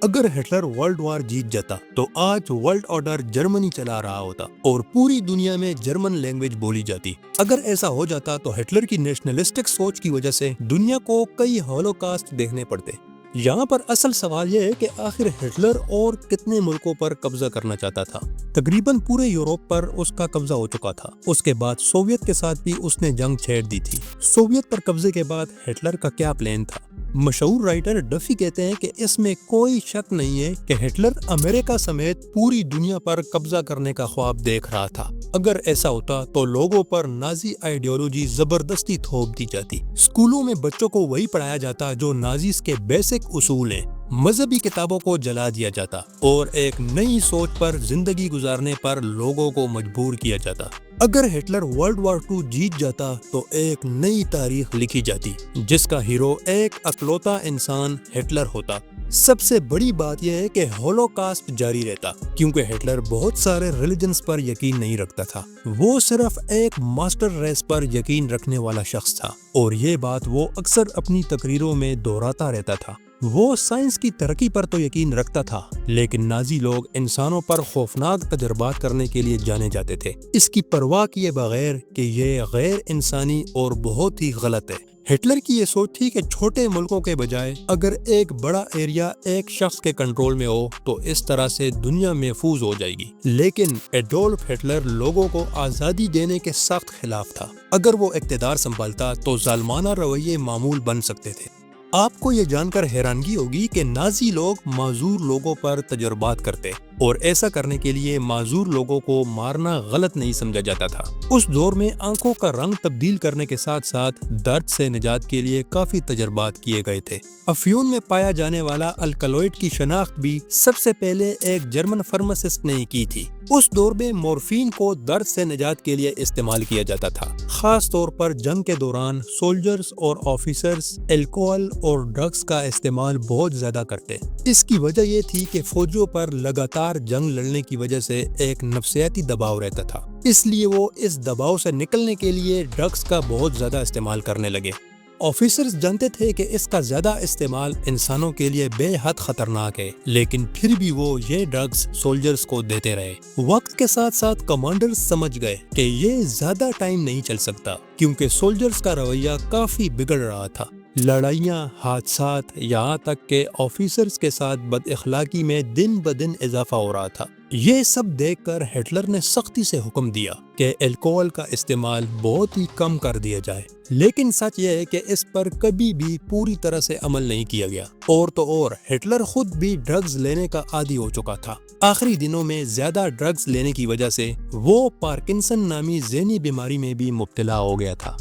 اگر Hitler world war جیت جاتا تو آج ورلڈ آرڈر جرمنی چلا رہا ہوتا اور پوری دنیا میں جرمن لینگویج بولی جاتی۔ اگر ایسا ہو جاتا تو ہٹلر کی نیشنلسٹک سوچ کی وجہ سے دنیا کو کئی ہولوکاسٹ دیکھنے پڑتے۔ یہاں پر اصل سوال یہ ہے کہ آخر ہٹلر اور کتنے ملکوں پر قبضہ کرنا چاہتا تھا؟ تقریباً پورے یورپ پر اس کا قبضہ ہو چکا تھا۔ اس کے بعد سوویت کے ساتھ بھی اس نے جنگ چھیڑ دی تھی۔ سوویت پر قبضے کے بعد ہٹلر کا کیا پلان تھا؟ مشہور رائٹر ڈفی کہتے ہیں کہ اس میں کوئی شک نہیں ہے کہ ہٹلر امریکہ سمیت پوری دنیا پر قبضہ کرنے کا خواب دیکھ رہا تھا۔ اگر ایسا ہوتا تو لوگوں پر نازی آئیڈیالوجی زبردستی تھوپ دی جاتی۔ اسکولوں میں بچوں کو وہی پڑھایا جاتا جو نازیز کے بیسک اصول ہیں۔ مذہبی کتابوں کو جلا دیا جاتا اور ایک نئی سوچ پر زندگی گزارنے پر لوگوں کو مجبور کیا جاتا۔ اگر ہٹلر ورلڈ وار 2 جیت جاتا تو ایک نئی تاریخ لکھی جاتی جس کا ہیرو ایک اکلوتا انسان ہٹلر ہوتا۔ سب سے بڑی بات یہ ہے کہ ہولوکاسٹ جاری رہتا کیونکہ ہٹلر بہت سارے ریلیجنز پر یقین نہیں رکھتا تھا۔ وہ صرف ایک ماسٹر ریس پر یقین رکھنے والا شخص تھا اور یہ بات وہ اکثر اپنی تقریروں میں دہراتا رہتا تھا۔ وہ سائنس کی ترقی پر تو یقین رکھتا تھا لیکن نازی لوگ انسانوں پر خوفناک تجربات کرنے کے لیے جانے جاتے تھے، اس کی پرواہ کیے بغیر کہ یہ غیر انسانی اور بہت ہی غلط ہے۔ ہٹلر کی یہ سوچ تھی کہ چھوٹے ملکوں کے بجائے اگر ایک بڑا ایریا ایک شخص کے کنٹرول میں ہو تو اس طرح سے دنیا محفوظ ہو جائے گی۔ لیکن ایڈولف ہٹلر لوگوں کو آزادی دینے کے سخت خلاف تھا۔ اگر وہ اقتدار سنبھالتا تو ظالمانہ رویے معمول بن سکتے تھے۔ آپ کو یہ جان کر حیرانگی ہوگی کہ نازی لوگ معذور لوگوں پر تجربات کرتے اور ایسا کرنے کے لیے معذور لوگوں کو مارنا غلط نہیں سمجھا جاتا تھا۔ اس دور میں آنکھوں کا رنگ تبدیل کرنے کے ساتھ ساتھ درد سے نجات کے لیے کافی تجربات کیے گئے تھے۔ افیون میں پایا جانے والا الکالوئڈ کی شناخت بھی سب سے پہلے ایک جرمن فارماسسٹ نے کی تھی۔ اس دور میں مورفین کو درد سے نجات کے لیے استعمال کیا جاتا تھا۔ خاص طور پر جنگ کے دوران سولجرز اور آفیسرز الکوہل اور ڈرگز کا استعمال بہت زیادہ کرتے۔ اس کی وجہ یہ تھی کہ فوجیوں پر لگاتار جنگ لڑنے کی وجہ سے ایک نفسیاتی دباؤ رہتا تھا، اس لیے وہ اس دباؤ سے نکلنے کے لیے ڈرگز کا بہت زیادہ استعمال کرنے لگے۔ آفیسرز جانتے تھے کہ اس کا زیادہ استعمال انسانوں کے لیے بے حد خطرناک ہے، لیکن پھر بھی وہ یہ ڈرگز سولجرز کو دیتے رہے۔ وقت کے ساتھ ساتھ کمانڈرز سمجھ گئے کہ یہ زیادہ ٹائم نہیں چل سکتا کیونکہ سولجرز کا رویہ کافی بگڑ رہا تھا۔ لڑائیاں، حادثات، یہاں تک کہ آفیسرز کے ساتھ بد اخلاقی میں دن بدن اضافہ ہو رہا تھا۔ یہ سب دیکھ کر ہٹلر نے سختی سے حکم دیا کہ الکوہل کا استعمال بہت ہی کم کر دیا جائے، لیکن سچ یہ ہے کہ اس پر کبھی بھی پوری طرح سے عمل نہیں کیا گیا۔ اور تو اور ہٹلر خود بھی ڈرگز لینے کا عادی ہو چکا تھا۔ آخری دنوں میں زیادہ ڈرگز لینے کی وجہ سے وہ پارکنسن نامی ذہنی بیماری میں بھی مبتلا ہو گیا تھا۔